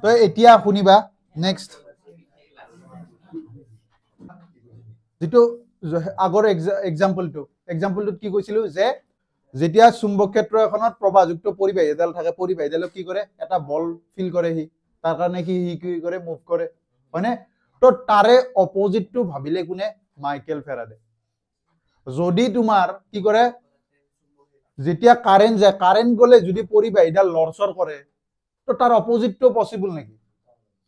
তো এতিয়া শুনিবা নেক্সট যেটো আগৰ এক্সাম্পলটোত কি কৈছিলো যে যেতিয়া চুম্বক ক্ষেত্ৰ এখনত প্ৰবাহযুক্ত পৰিবাহী এডাল থাকে পৰিবাহীডালক কি কৰে এটা বল ফিল কৰে সি তাৰ কাৰণে কি কৰে মুভ কৰে হয়নে তো তাৰে অপোজিটটো ভাবিলে কোনে মাইকেল ফেৰাডে যদি তোমাৰ কি কৰে যেতিয়া কাৰেন্ট যায় কাৰেন্ট গলে যদি পৰিবাহীডাল লৰচৰ কৰে তো তাৰ অপোজিটটো পসিবল নেকি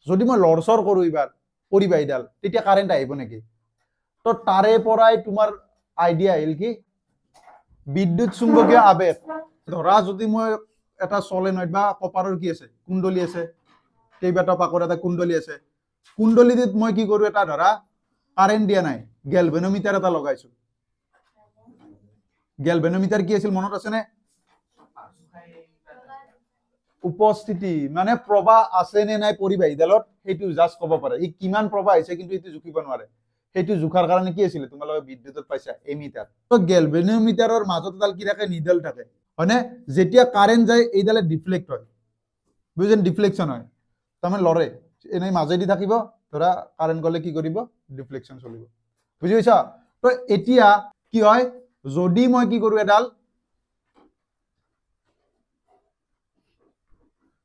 যদি মই লৰচৰ কৰো এবাৰ পৰিবাহীডাল তেতিয়া কাৰেন্ট আহিব নেকি তো তাৰে পৰাই তোমাৰ আইডিয়া আহিল কি বিদ্যুৎ চুম্বকীয় আবেশ ধৰা যদি মই এটা সলেনয়েড বা কপাৰৰ কি আছে কুণ্ডলী আছে কেইবাটা পাকৰ এটা কুণ্ডলী আছে কুণ্ডলীত মই কি কৰো এটা ধৰা কাৰেন্ট দিয়া নাই গ্যালভানোমিটাৰ এটা লগাইছো গ্যালভানোমিটাৰ কি আছিল মনত আছে নে উপস্থিতি মানে প্ৰবাহ আছে নে নাই পৰিবাহীডালত হেতু জাস্ট ক'ব পাৰে ই কিমান প্ৰবাহ আছে কিন্তু এটো জুখিব নোৱাৰে হেতু জুখাৰ কাৰণে কি আছিল তোমালোকে বিদ্যুৎত পাইছা এমিটাৰ তো গ্যালভানোমিটাৰৰ মাজত এডাল কি থাকে নিডল থাকে হয়নে যেতিয়া কাৰেন্ট যায় এইডালে ডিফ্লেক্ট হয় বুঝেন ডিফ্লেকশন হয় তাৰমানে লৰে এনে মাজেদি থাকিব ধৰা কাৰেন্ট গলে কি কৰিব ডিফ্লেকশন চলিব বুজি পাইছা তো এতিয়া কি হয় যদি মই কি কৰো এডাল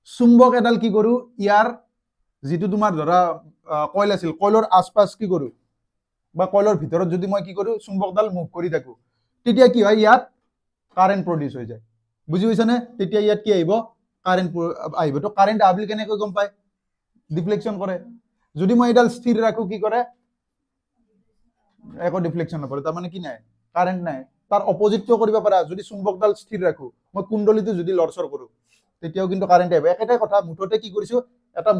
চুম্বক এডাল কি কৰো ইয়াৰ যেটো তোমাৰ ধৰা কইল আছিল কইলৰ আশপাশ কি কৰো বা কইলৰ ভিতৰত যদি মই কি কৰো চুম্বকডাল মুভ কৰি থাকো তেতিয়া কি হয় ইয়াত কাৰেন্ট প্ৰডিউস হৈ যায় বুজি পাইছা নে তেতিয়া ইয়াত কি আহিব কাৰেন্ট আহিব তো কাৰেন্ট আবিল কেনেকৈ গম পায় ডিফ্লেকশন কৰে যদি মই এডাল স্থিৰ ৰাখো কি কৰে একো ডিফ্লেকশন নকৰে তাৰ মানে কি নাই কাৰেন্ট নাই তাৰ অপোজিটটো কৰিব পাৰা যদি চুম্বকডাল স্থিৰ ৰাখো মই কুণ্ডলীটো যদি লৰচৰ কৰো তেতিয়াও কিন্তু কাৰেন্ট আহিব একেটা কথা মুঠতে কি কৰিছো এটা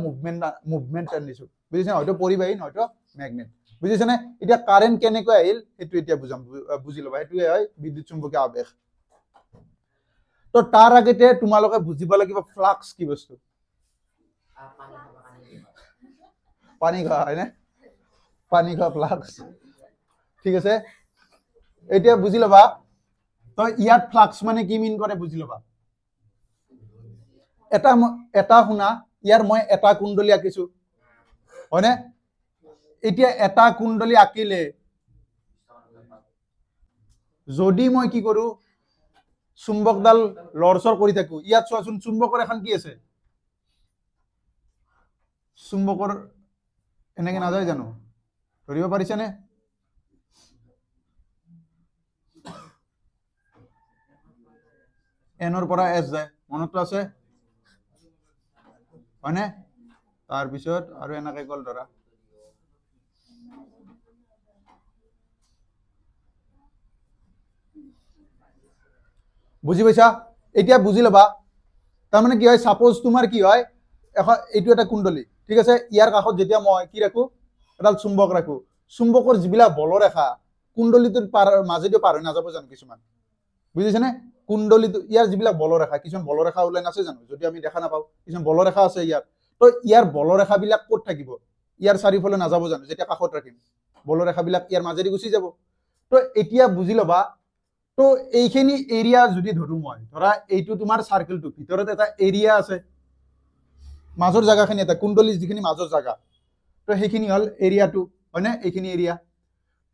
মুভমেন্ট আনিছো বুজিছা হয়তো পৰিবাহী হয়তো ম্যাগনেট বুজিছা নে এতিয়া কাৰেন্ট কেনেকৈ আহিল হেতু এতিয়া বুজাম বুজি লবা হেতুৱে হয় বিদ্যুৎ চুম্বকীয় আবেশ তো তাৰ আগতে তোমালোকে বুজিব লাগিব ফ্লাক্স কি বস্তু পানী খোৱা হয় নে পানী খোৱা ফ্লাক্স ঠিক আছে এতিয়া বুজি লবা তো ইয়াত ফ্লাক্স মানে কি মিন কৰে বুজি লবা এটা শুনা ইয়াৰ মই এটা কুণ্ডলী আঁকিছো হয়নে এতিয়া এটা কুণ্ডলী আঁকিলে যদি মই কি কৰো চুম্বকডাল লৰচৰ কৰি থাকো ইয়াত চোৱাচোন চুম্বকৰ এখন কি আছে চুম্বকৰ এনেকে নাযায় জানো ধৰিব পাৰিছানে এনৰ পৰা এস যায় মনতো আছে হয়নে তাৰ পিছত আৰু এনেকে গল ধৰা বুজি পাইছা এতিয়া বুজি লবা তাৰ মানে কি হয় সাপোজ তোমাৰ কি হয় এইটো এটা কুণ্ডলী ঠিক আছে ইয়াৰ কাষত যেতিয়া মই কি ৰাখো এডাল চুম্বক ৰাখো চুম্বকৰ যিবিলাক বলৰেখা কুণ্ডলীটোৰ মাজেদি পাৰ হৈ নাযাব জানো কিছুমান বুজিছানে কুণ্ডলীটো ইয়াৰ যিবিলাক বলৰেখা কিছুমান বলৰেখা ওলাই নাছে জানো যদি আমি দেখা নাপাও কিছুমান বলৰেখা আছে ইয়াৰ তো ইয়াৰ বলৰেখাবিলাক ক'ত থাকিব ইয়াৰ চাৰিফালে নাযাব জানো যেতিয়া কাষত ৰাখিম বলৰেখাবিলাক ইয়াৰ মাজেদি গুচি যাব তো এতিয়া বুজি লবা তো এইখিনি এৰিয়া যদি ধৰো মই ধৰা এইটো তোমাৰ সাৰ্কেলটো ভিতৰত এটা এৰিয়া আছে মাজৰ জায়গাখিনি এটা কুণ্ডলী যিখিনি মাজৰ জায়গা তো সেইখিনি হল এৰিয়াটো হয়নে এইখিনি এৰিয়া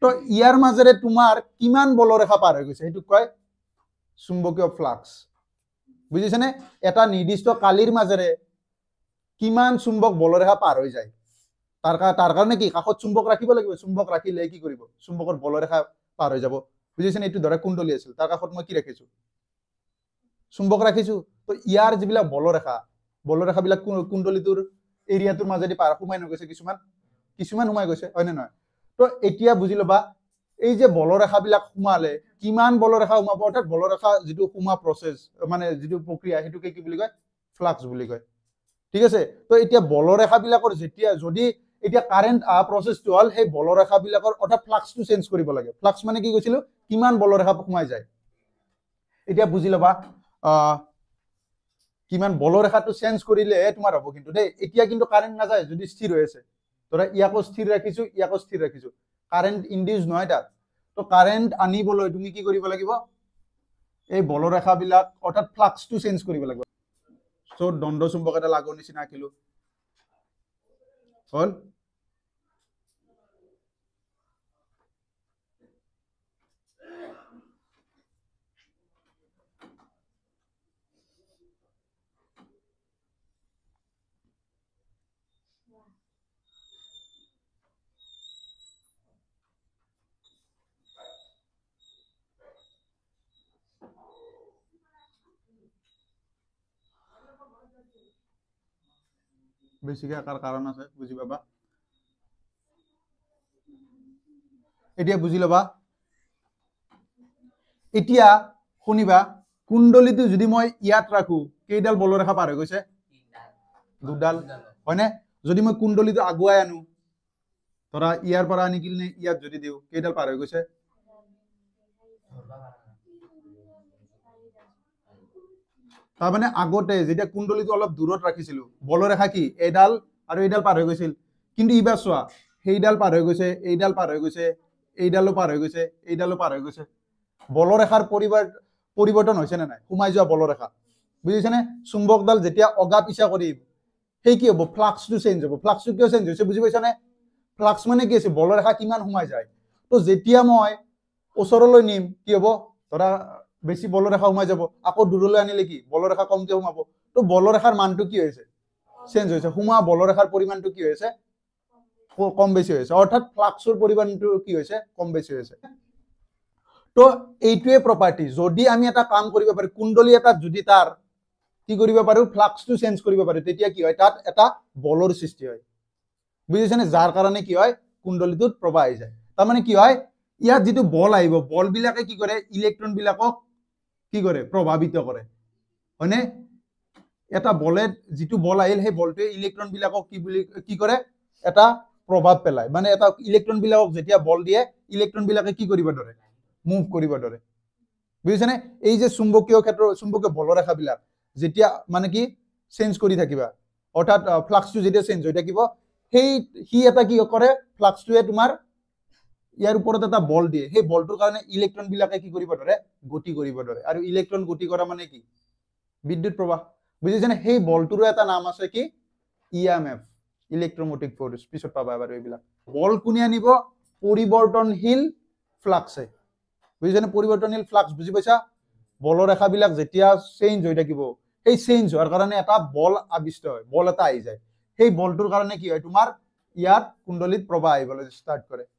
তো ইয়াৰ মাজেৰে তোমাৰ কিমান বলৰেখা পাৰ হৈ গৈছে সেইটো কয় চুম্বকীয় ফ্লাক্স বুজিছানে এটা নিৰ্দিষ্ট কালিৰ মাজেৰে কিমান চুম্বক বলৰেখা পাৰ হৈ যায় তাৰ কাৰণে কি কাষত চুম্বক ৰাখিব লাগিব চুম্বক ৰাখিলে কি কৰিব চুম্বকৰ বলৰেখা পাৰ হৈ যাব বুজিছেনে এইটো ধৰা কুণ্ডলী আছিল তাৰ কাষত মই কি ৰাখিছো চুম্বক ৰাখিছো তো ইয়াৰ যিবিলাক বলৰেখাবিলাক কুণ্ডলীটোৰ এৰিয়াটোৰ মাজেদি পাৰ সোমাই গৈছে কিছুমান সোমাই গৈছে হয়নে নহয় তো এতিয়া বুজি লবা এই যে বলৰেখাবিলাক সোমালে কিমান বলৰেখা সোমাব অৰ্থাৎ বলৰেখা যিটো সোমা প্ৰসেস মানে যিটো প্ৰক্ৰিয়া হেতুকে কি বুলি কয় ফ্লাক্স বুলি কয় ঠিক আছে তো এতিয়া বলৰেখাবিলাকৰ যেতিয়া যদি এতিয়া কাৰেন্ট প্ৰসেসটো হল সেই বলৰেখাবিলাকৰ অৰ্থাৎ ফ্লাক্সটো চেঞ্জ কৰিব লাগে ফ্লাক্স মানে কি কৈছিলো কিমান বলৰেখা সোমাই যায় এতিয়া বুজি লবা কিমান বলৰেখাটো চেঞ্জ কৰিলে তোমাৰ হ'ব কিন্তু দেই এতিয়া কিন্তু কাৰেন্ট নাযায় যদি স্থিৰ হৈ আছে ধৰা ইয়াকো স্থিৰ ৰাখিছো কাৰেন্ট ইনডিউস নহয় তাত তো কাৰেন্ট আনিবলৈ তুমি কি কৰিব লাগিব এই বলৰেখাবিলাক অৰ্থাৎ ফ্লাক্সটো চেঞ্জ কৰিব লাগিব সো দণ্ড চুম্বক এটা লাগৰ নিচিনা আঁকিলো হল বেছিকে আকাৰ কাৰণ আছে বুজি পাবা এতিয়া বুজি লবা এতিয়া শুনিবা কুণ্ডলীটো যদি মই ইয়াত ৰাখো কেইডাল বলৰেখা পাৰ হৈ গৈছে দুডাল হয়নে যদি মই কুণ্ডলীটো আগুৱাই আনো ধৰা ইয়াৰ পৰা আনি কিনে ইয়াত যদি দিও কেইডাল পাৰ হৈ গৈছে তাৰ মানে আগতে যেতিয়া কুণ্ডলীটো অলপ দূৰত ৰাখিছিলো বলৰেখা কি এডাল আৰু এডাল পাৰ হৈ গৈছিল কিন্তু ইবাৰ চোৱা সেইডাল পাৰ হৈ গৈছে এইডাল পাৰ হৈ গৈছে এইডালো পাৰ হৈ গৈছে এইডালো পাৰ হৈ গৈছে বলৰেখাৰ পৰিৱৰ্তন হৈছে নে নাই সোমাই যোৱা বলৰেখা বুজিছেনে চুম্বকডাল যেতিয়া অগা পিছা কৰিম সেই কি হ'ব ফ্লাক্সটো চেঞ্জ হ'ব ফ্লাক্সটো কিয় চেঞ্জ হৈছে বুজি পাইছানে ফ্লাক্স মানে কি আছে বলৰেখা কিমান সোমাই যায় তো যেতিয়া মই ওচৰলৈ নিম কি হ'ব ধৰা বেছি বলৰেখা সোমাই যাব আকৌ দূৰলৈ আনিলে কি বলৰেখা কমকে সোমাব তো বলৰেখাৰ মানটো কি হৈছে চেঞ্জ হৈছে সোমা বলৰেখাৰ পৰিমাণটো কি হৈছে কম বেছি হৈছে অৰ্থাৎ ফ্লাক্সৰ পৰিমাণটো কি হৈছে কম বেছি হৈছে তো এইটোৱে প্ৰপাৰ্টি যদি আমি এটা কাম কৰিব পাৰো কুণ্ডলী এটা যদি তাৰ কি কৰিব পাৰো ফ্লাক্সটো চেঞ্জ কৰিব পাৰো তেতিয়া কি হয় তাত এটা বলৰ সৃষ্টি হয় বুজিছেনে যাৰ কাৰণে কি হয় কুণ্ডলীটোত প্ৰবাহ আহি যায় তাৰ মানে কি হয় ইয়াত যেটো বল আহিব বল বিলাকে কি কৰে ইলেক্ট্ৰন বিলাকক কি কৰে প্ৰভাৱিত কৰে হয়নে এটা বলে যেটো বল আহিল সেই বলটোৱে ইলেক্ট্ৰন বিলাকক কি কৰে এটা প্ৰভাৱ পেলায় মানে এটা ইলেক্ট্ৰন বিলাকক যেতিয়া বল দিয়ে ইলেক্ট্ৰন বিলাকে কি কৰিব ধৰে মুভ কৰিব ধৰে বুজিছেনে এই যে চুম্বকীয় ক্ষেত্ৰৰ চুম্বকীয় বলৰেখা বিলাক যেতিয়া মানে কি চেঞ্জ কৰি থাকিবা অৰ্থাৎ ফ্লাক্সটো যেতিয়া চেঞ্জ হৈ থাকিব সেই হি এটা কি কৰে ফ্লাক্সটোৱে তোমাৰ ইয়াৰ ওপৰত এটা বল দিয়ে সেই বলটোৰ কাৰণে ইলেক্ট্ৰন বিলাকে কি কৰিব ধৰে গতি কৰিব ধৰে আৰু ইলেক্ট্ৰন গতি কৰা মানে কি বিদ্যুৎ প্ৰবাহ বুজিছেনে সেই বলটোৰ এটা নাম আছে কি ইএমএফ ইলেক্ট্ৰমোটিভ ফোৰ্স পিছত পাবা বাৰু এইবিলাক বল কোনে আনিব পৰিৱৰ্তনশীল ফ্লাক্সে বুজিছেনে পৰিৱৰ্তনশীল ফ্লাক্স বুজি পাইছা বলৰেখা বিলাক যেতিয়া চেঞ্জ হৈ থাকিব সেই চেঞ্জ হোৱাৰ কাৰণে এটা বল আবিষ্ট হয় বল এটা আহি যায় সেই বলটোৰ কাৰণে কি হয় তোমাৰ ইয়াত কুণ্ডলীত প্ৰবাহ আহিবলৈ ষ্টাৰ্ট কৰে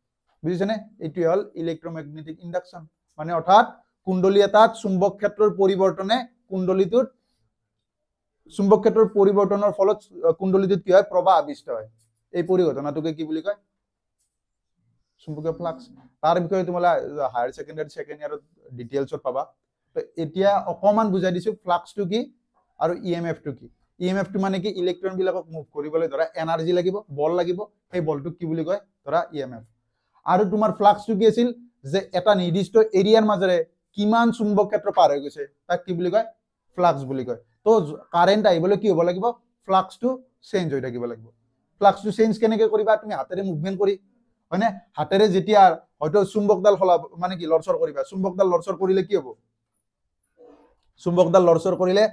বুজিছেনে এইটোৱে হ'ল ইলেক্ট্ৰমেগনেটিক ইন্ডাকশন মানে অৰ্থাৎ কুণ্ডলী এটাত চুম্বক ক্ষেত্ৰৰ পৰিৱৰ্তনে কুণ্ডলীটোত চুম্বক ক্ষেত্ৰৰ পৰিৱৰ্তনৰ ফলত কুণ্ডলীটোত কি হয় প্ৰবাহ আবিষ্ট হয় এই পৰিঘটনাটোকে কি বুলি কয় চুম্বকীয় ফ্লাক্স তাৰ বিষয়ে তোমালা হায়াৰ সেকেন্ডাৰী সেকেন্ড ইয়াৰত ডিটেইলছত পাবা তো এতিয়া অকমান বুজাই দিছো ফ্লাক্সটো কি আৰু ইএমএফটো কি ইএমএফটো মানে কি ইলেক্ট্ৰন বিলাকক মুভ কৰিবলৈ ধৰা এনাৰ্জি লাগিব বল লাগিব সেই বলটোক কি বুলি কয় ধৰা ইএমএফ আৰু তোমাৰ ফ্লাক্সটো কি আছিল যে এটা নিৰ্দিষ্ট এৰিয়াৰ মাজেৰে কিমান চুম্বক ক্ষেত্ৰ পাৰ হৈ গৈছে তাক কি বুলি কয় ফ্লাক্স বুলি কয় তো কাৰেন্ট আহিবলৈ কি হ'ব লাগিব ফ্লাক্সটো চেঞ্জ হৈ থাকিব লাগিব ফ্লাক্সটো চেঞ্জ কেনেকৈ কৰিবা তুমি হাতেৰে মুভমেন্ট কৰি হয়নে হাতেৰে যেতিয়া হয়তো চুম্বকডাল হলাব মানে কি লৰচৰ কৰিবা চুম্বকডাল লৰচৰ কৰিলে কি হ'ব চুম্বকডাল লৰচৰ কৰিলে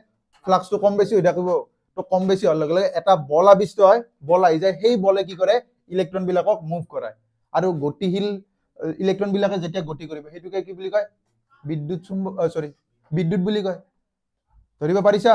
ফ্লাক্সটো কম বেছি হৈ থাকিব তো কম বেছি হোৱাৰ লগে লগে এটা বল আবিষ্ট হয় বল আহি যায় সেই বলে কি কৰে ইলেক্ট্ৰন বিলাকক মুভ কৰায় আৰু গতিশীল ইলেক্ট্ৰন বিলাকে যেতিয়া গতি কৰিব সেইটোকে কি বুলি কয় বিদ্যুৎ চুম্বক বিদ্যুৎ বুলি কয় ধৰিব পাৰিছা